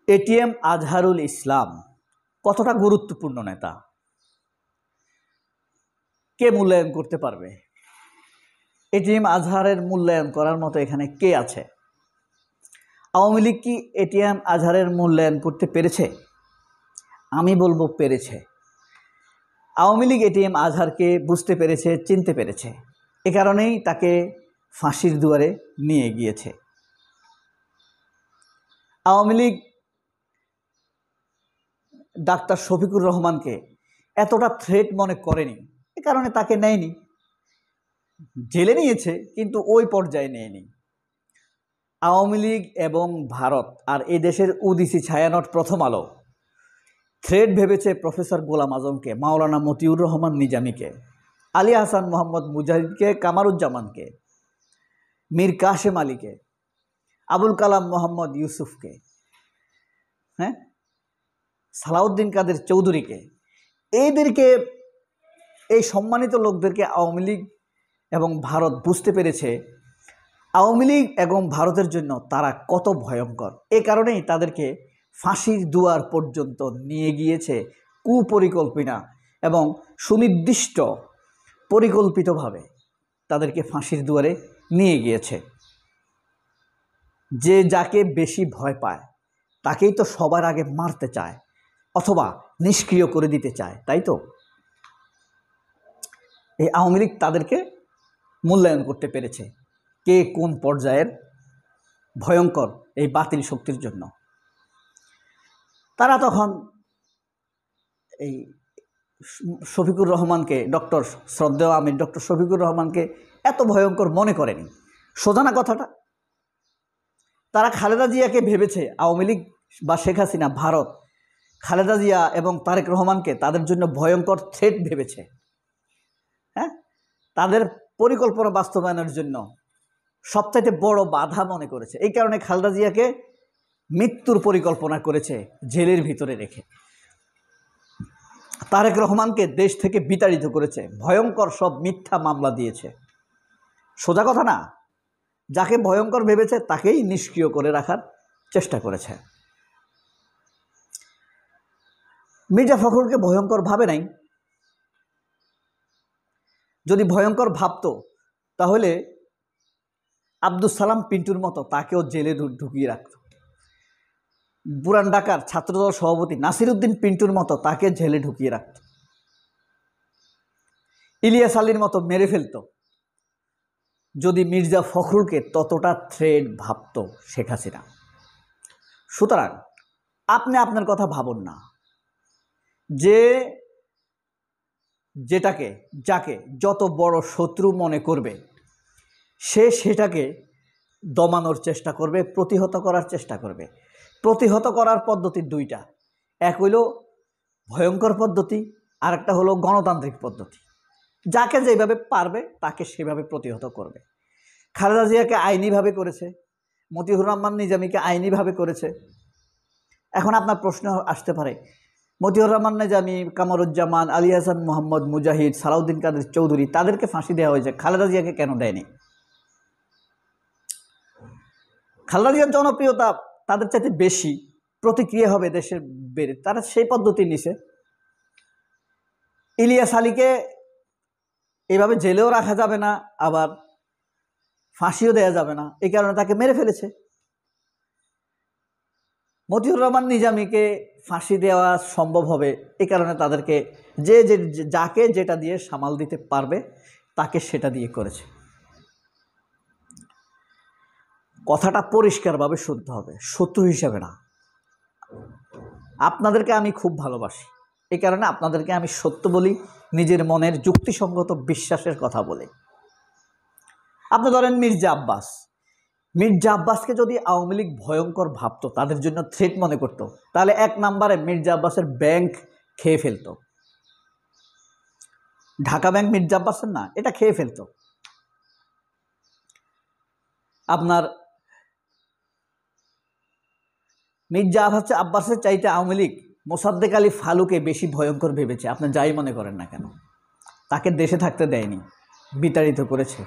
ATM Azharul Islam কতটা গুরুত্বপূর্ণ নেতা? কে মূল্যায়ন করতে পারবে? এটিএম আজহারের মূল্যায়ন করার মতো এখানে কে আছে? আওয়ামী লীগ কি এটিএম আজহারের মূল্যায়ন করতে পেরেছে? আমি বলবো পেরেছে। আওয়ামী লীগ এটিএম আজহারকে বুঝতে পেরেছে, চিনতে পেরেছে। এ কারণেই তাকে ফাঁসির দুয়ারে নিয়ে গিয়েছে। আওয়ামী লীগ ডাক্তার শফিকুর রহমানকে এতটা থ্রেট মনে করেনি, এ কারণে তাকে নেয়নি। জেলে নিয়েছে কিন্তু ওই পর্যায়ে নেয়নি। আওয়ামী লীগ এবং ভারত আর এই দেশের উদিসি ছায়ানট প্রথম আলো থ্রেট ভেবেছে প্রফেসর গোলাম আজমকে, মাওলানা মতিউর রহমান নিজামীকে, আলী হাসান মোহাম্মদ মুজাহিদকে, কামারুজ্জামানকে, মীর কাশেম আলীকে, আবুল কালাম মোহাম্মদ ইউসুফকে, সালাউদ্দিন কাদের চৌধুরীকে, এই সম্মানিত লোকদেরকে আওয়ামী লীগ এবং ভারত বুঝতে পেরেছে আওয়ামী লীগ এবং ভারতের জন্য তারা কত ভয়ঙ্কর। এ কারণেই তাদেরকে ফাঁসির দুয়ার পর্যন্ত নিয়ে গিয়েছে, কুপরিকল্পনা এবং সুনির্দিষ্ট পরিকল্পিতভাবে তাদেরকে ফাঁসির দুয়ারে নিয়ে গিয়েছে। যে যাকে বেশি ভয় পায় তাকেই তো সবার আগে মারতে চায় অথবা নিষ্ক্রিয় করে দিতে চায়, তাই তো? এই আওয়ামী লীগ তাদেরকে মূল্যায়ন করতে পেরেছে কে কোন পর্যায়ের ভয়ঙ্কর এই বাতিল শক্তির জন্য। তারা তখন এই শফিকুর রহমানকে, ডক্টর শ্রদ্ধেয় আমির ডক্টর শফিকুর রহমানকে এত ভয়ঙ্কর মনে করেনি। সোজা না কথাটা? তারা খালেদা জিয়াকে ভেবেছে, আওয়ামী লীগ বা শেখ হাসিনা, ভারত খালেদা জিয়া এবং তারেক রহমানকে তাদের জন্য ভয়ঙ্কর থ্রেট ভেবেছে। তাদের পরিকল্পনা বাস্তবায়নের জন্য সবচাইতে বড় বাধা মনে করেছে। এই কারণে খালেদা জিয়াকে মৃত্যুর পরিকল্পনা করেছে জেলের ভিতরে রেখে। তারেক রহমানকে দেশ থেকে বিতাড়িত করেছে, ভয়ঙ্কর সব মিথ্যা মামলা দিয়েছে। সোজা কথা না? যাকে ভয়ঙ্কর ভেবেছে তাকেই নিষ্ক্রিয় করে রাখার চেষ্টা করেছে। মির্জা ফখরুলকে ভয়ঙ্কর ভাবে নাই। যদি ভয়ঙ্কর ভাবতো তাহলে আব্দুল সালাম পিন্টুর মতো তাকেও জেলে ঢুকিয়ে রাখত। পুরান ঢাকার ছাত্রদল সভাপতি নাসির উদ্দিন পিন্টুর মতো তাকে জেলে ঢুকিয়ে রাখত। ইলিয়াস আলীর মতো মেরে ফেলত যদি মির্জা ফখরুলকে ততটা থ্রেট ভাবত শেখ হাসিনা। সুতরাং আপনি আপনার কথা ভাবুন না, যে যাকে যত বড় শত্রু মনে করবে সে সেটাকে দমানোর চেষ্টা করবে, প্রতিহত করার চেষ্টা করবে। প্রতিহত করার পদ্ধতি দুইটা, এক হইল ভয়ঙ্কর পদ্ধতি, আর একটা হলো গণতান্ত্রিক পদ্ধতি। যাকে যেভাবে পারবে তাকে সেভাবে প্রতিহত করবে। খালেদা জিয়াকে আইনিভাবে করেছে, মতিউর রহমান নিজামীকে আইনিভাবে করেছে। এখন আপনার প্রশ্ন আসতে পারে, মতিউর রহমান নিজামী, কামারুজ্জামান, আলী হাসান মোহাম্মদ মুজাহিদ, সালাউদ্দিন কাদের চৌধুরী তাদেরকে ফাঁসি দেওয়া হয়েছে, খালেদা জিয়াকে কেন দেয়নি? খালেদা জিয়ার জনপ্রিয়তা তাদের চাইতে বেশি, প্রতিক্রিয়া হবে দেশের বেড়ে, তারা সেই পদ্ধতি নিছে। ইলিয়াস আলীকে এভাবে জেলেও রাখা যাবে না, আবার ফাঁসিও দেওয়া যাবে না, এই কারণে তাকে মেরে ফেলেছে। মতিউর রহমান নিজামীকে ফাঁসি দেওয়া সম্ভব হবে, এই কারণে তাদেরকে যাকে যেটা দিয়ে সামাল দিতে পারবে তাকে সেটা দিয়ে করেছে। কথাটা পরিষ্কারভাবে শুনতে হবে, শত্রু হিসাবে না। আপনাদেরকে আমি খুব ভালোবাসি, এই কারণে আপনাদেরকে আমি সত্য বলি, নিজের মনের যুক্তিসঙ্গত বিশ্বাসের কথা বলি। আপনি ধরেন মির্জা আব্বাসকে যদি আওয়ামী লীগ ভয়ঙ্কর ভাবত, তাদের জন্য থ্রেট মনে করত, তাহলে এক নম্বরে মির্জা আব্বাসের ব্যাংক খেয়ে ফেলত। ঢাকা ব্যাংক মির্জা আব্বাসের না, এটা খেয়ে ফেলত। আপনার মির্জা আব্বাসের চাইতে আওয়ামী লীগ মোসাদ্দেক আলী ফালুকে বেশি ভয়ঙ্কর ভেবেছে। আপনি যাই মনে করেন না কেন, তাকে দেশে থাকতে দেয়নি, বিতাড়িত করেছে।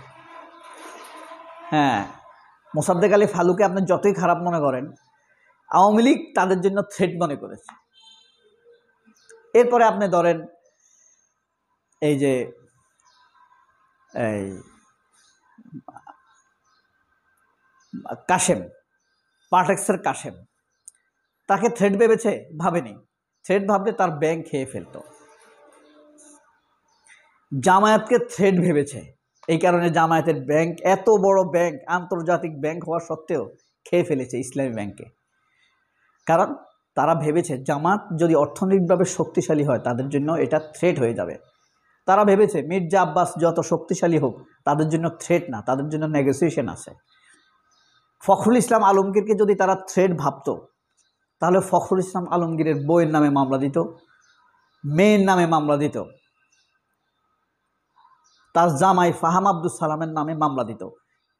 মোসাদ্দেক আলী ফালুকে আপনি যতই খারাপ মনে করেন, আওয়ামী লীগ তাদের জন্য থ্রেট মনে করেছে। এরপরে আপনি ধরেন এই যে এই কাশেম, পার্টেক্সের কাশেম, তাকে থ্রেট ভেবেছে? ভাবেনি। থ্রেট ভাবলে তার ব্যাংক খেয়ে ফেলত। জামায়াতকে থ্রেট ভেবেছে, এই কারণে জামায়াতের ব্যাংক, এত বড় ব্যাংক, আন্তর্জাতিক ব্যাংক হওয়া সত্ত্বেও খেয়ে ফেলেছে ইসলামী ব্যাংকে। কারণ তারা ভেবেছে জামাত যদি অর্থনৈতিকভাবে শক্তিশালী হয় তাদের জন্য এটা থ্রেট হয়ে যাবে। তারা ভেবেছে মির্জা আব্বাস যত শক্তিশালী হোক তাদের জন্য থ্রেট না, তাদের জন্য নেগোসিয়েশন আছে। ফখরুল ইসলাম আলমগীরকে যদি তারা থ্রেট ভাবত তাহলে ফখরুল ইসলাম আলমগীরের বইয়ের নামে মামলা দিত, মেয়ের নামে মামলা দিত, তার জামাই ফাহাম আব্দুল সালামের নামে মামলা দিত,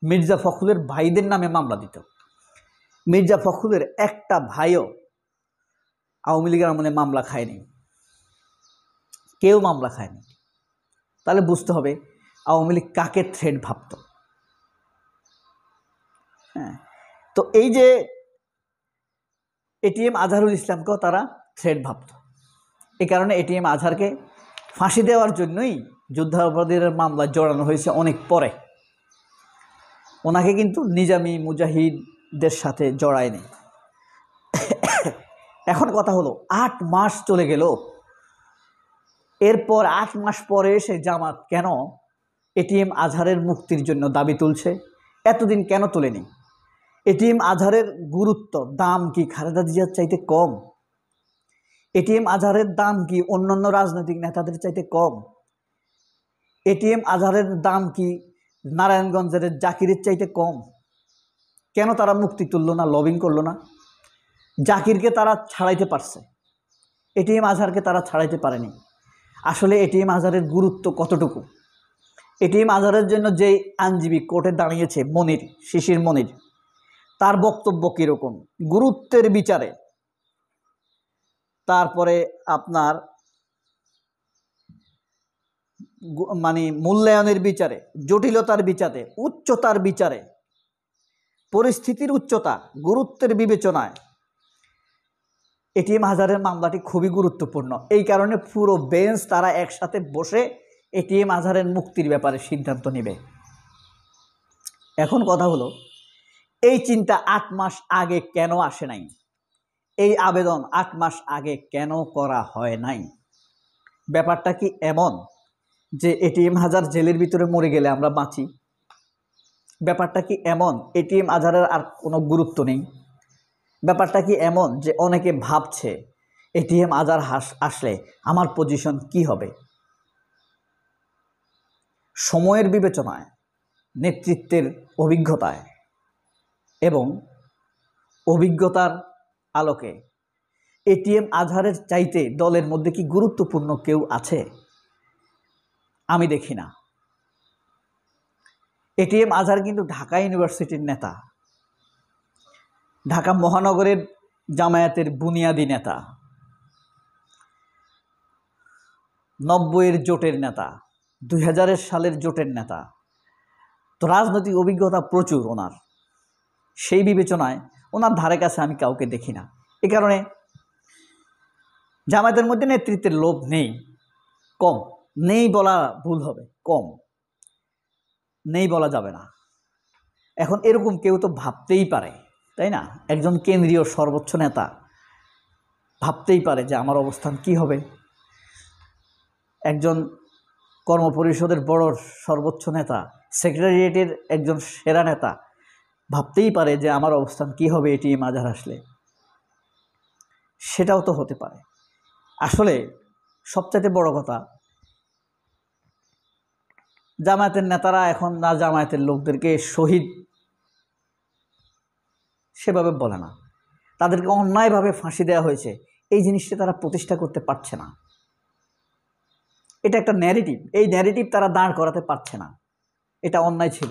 মির্জা ফখরুলের ভাইদের নামে মামলা দিত। মির্জা ফখরুলের একটা ভাইও আওয়ামী লীগের আমলে মামলা খায়নি, কেউ মামলা খায়নি। তাহলে বুঝতে হবে আওয়ামী লীগ কাকে থ্রেট ভাবত। হ্যাঁ, তো এই যে এটিএম আজহারুল ইসলামকেও তারা থ্রেট ভাবত। এই কারণে এটিএম আজহারকে ফাঁসি দেওয়ার জন্যই যুদ্ধাপরাধীর মামলা জড়ানো হয়েছে অনেক পরে। ওনাকে কিন্তু নিজামী মুজাহিদদের সাথে জড়ায়নি। এখন কথা হলো 8 মাস চলে গেল, এরপর 8 মাস পরে এসে জামাত কেন এটিএম আজহারের মুক্তির জন্য দাবি তুলছে? এতদিন কেন তোলেনি? এটিএম আজহারের গুরুত্ব, দাম কি খালেদা জিয়ার চাইতে কম? এটিএম আজহারের দাম কি অন্যান্য রাজনৈতিক নেতাদের চাইতে কম? এটিএম আজহারের দাম কি নারায়ণগঞ্জের জাকিরের চাইতে কম? কেন তারা মুক্তি তুললো না, লবিং করলো না? জাকিরকে তারা ছাড়াইতে পারছে, এটিএম আজহারকে তারা ছাড়াইতে পারেনি। আসলে এটিএম আজহারের গুরুত্ব কতটুকু? এটিএম আজহারের জন্য যে আইনজীবী কোর্টে দাঁড়িয়েছে মনির, শিশির মনির, তার বক্তব্য কীরকম গুরুত্বের বিচারে, তারপরে আপনার মানে মূল্যায়নের বিচারে, জটিলতার বিচারে, উচ্চতার বিচারে, পরিস্থিতির উচ্চতা, গুরুত্বের বিবেচনায় এটিএম আজহারের মামলাটি খুবই গুরুত্বপূর্ণ। এই কারণে পুরো বেঞ্চ তারা একসাথে বসে এটিএম আজহারের মুক্তির ব্যাপারে সিদ্ধান্ত নেবে। এখন কথা হলো এই চিন্তা 8 মাস আগে কেন আসে নাই? এই আবেদন 8 মাস আগে কেন করা হয় নাই? ব্যাপারটা কি এমন যে এটিএম আজহার জেলের ভিতরে মরে গেলে আমরা বাঁচি? ব্যাপারটা কি এমন এটিএম আজহারের আর কোনো গুরুত্ব নেই? ব্যাপারটা কি এমন যে অনেকে ভাবছে এটিএম আজহার আসলে আমার পজিশন কি হবে? সময়ের বিবেচনায়, নেতৃত্বের অভিজ্ঞতায় এবং অভিজ্ঞতার আলোকে এটিএম আজহারের চাইতে দলের মধ্যে কি গুরুত্বপূর্ণ কেউ আছে? আমি দেখি না। এটিএম আজহার কিন্তু ঢাকা ইউনিভার্সিটির নেতা, ঢাকা মহানগরের জামায়াতের বুনিয়াদী নেতা, 90-এর জোটের নেতা, 2000 সালের জোটের নেতা। তো রাজনৈতিক অভিজ্ঞতা প্রচুর ওনার। সেই বিবেচনায় ওনার ধারে কাছে আমি কাউকে দেখি না। এ কারণে জামায়াতের মধ্যে নেতৃত্বের লোভ নেই, কম। নেই বলা ভুল হবে, কম। নেই বলা যাবে না। এখন এরকম কেউ তো ভাবতেই পারে, তাই না? একজন কেন্দ্রীয় সর্বোচ্চ নেতা ভাবতেই পারে যে আমার অবস্থান কি হবে। একজন কর্মপরিষদের বড় সর্বোচ্চ নেতা, সেক্রেটারিয়েটের একজন সেরা নেতা ভাবতেই পারে যে আমার অবস্থান কি হবে এটিএম আজহার আসলে। সেটাও তো হতে পারে। আসলে সবচাইতে বড় কথা, জামায়াতের নেতারা এখন না জামায়াতের লোকদেরকে শহীদ সেভাবে বলে না, তাদেরকে অন্যায়ভাবে ফাঁসি দেওয়া হয়েছে এই জিনিসটা তারা প্রতিষ্ঠা করতে পারছে না। এটা একটা ন্যারেটিভ, এই ন্যারেটিভ তারা দাঁড় করাতে পারছে না। এটা অন্যায় ছিল।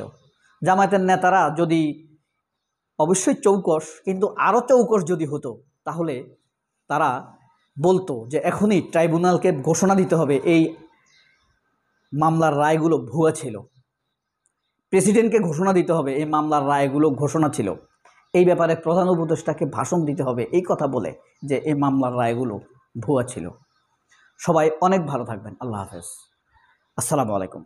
জামায়াতের নেতারা যদি অবশ্যই চৌকস, কিন্তু আরও চৌকস যদি হতো তাহলে তারা বলতো যে এখনই ট্রাইব্যুনালকে ঘোষণা দিতে হবে এই মামলার রায়গুলো ভুয়া ছিল, প্রেসিডেন্টকে ঘোষণা দিতে হবে এই মামলার রায়গুলো ঘোষণা ছিল, এই ব্যাপারে প্রধান উপদেষ্টাকে ভাষণ দিতে হবে এই কথা বলে যে এই মামলার রায়গুলো ভুয়া ছিল। সবাই অনেক ভালো থাকবেন। আল্লাহ হাফেজ। আসসালামু আলাইকুম।